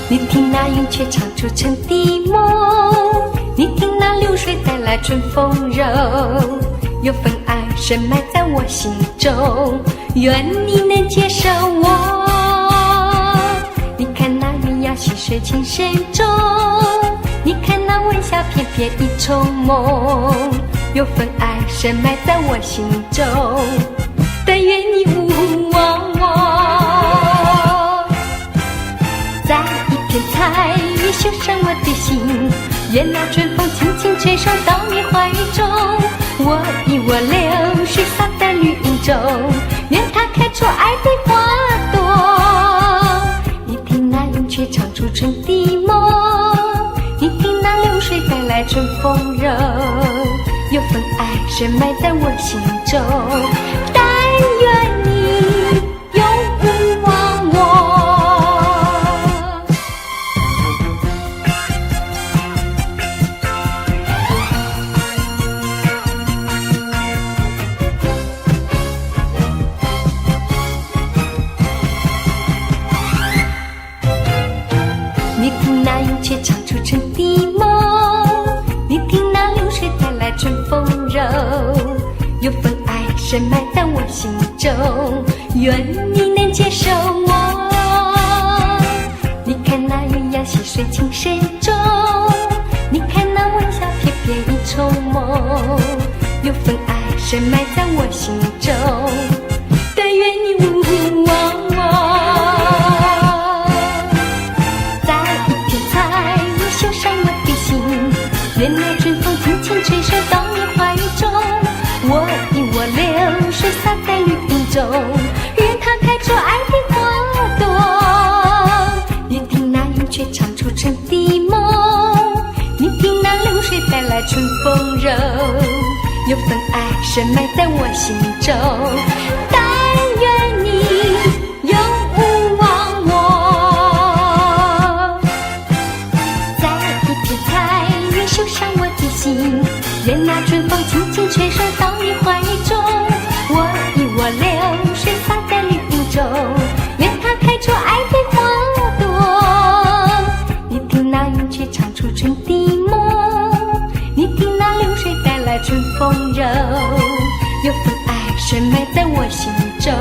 你听那云雀唱出春的梦，你听那流水带来春风柔，有份爱深埋在我心中，愿你能接受我。你看那云呀溪水情深重，你看那晚霞片片一重梦，有份爱深埋在我心中，但愿你勿忘我。在一片彩云绣上我的心，愿那春风轻轻吹送到你怀中，我以我流水洒在绿荫中，愿它开出爱的花朵。你听那云雀唱出春的梦，你听那流水带来春风柔，有份爱深埋在我心中，但愿你永不忘我。你听那云雀唱出春的梦，你听那流水带来春风柔，有份爱深埋在我心中，愿你能接受我。你看那云呀溪水情深重，你看那晚霞片片一重梦，有份爱深埋在我心中，但愿你勿忘我。愿那春风轻轻吹送到你怀中，我以我流水洒在绿荫中，愿它开出爱的花朵。你听那云雀唱出春的梦，你听那流水带来春风柔，有份爱深埋在我心中，但愿你永不忘我。在一片彩云绣上我的心，愿那春风轻轻吹送到你怀中，我以我流水洒在绿荫中，愿它开出爱的花朵。你听那云雀唱出春的梦，你听那流水带来春风柔，有份爱深埋在我心中。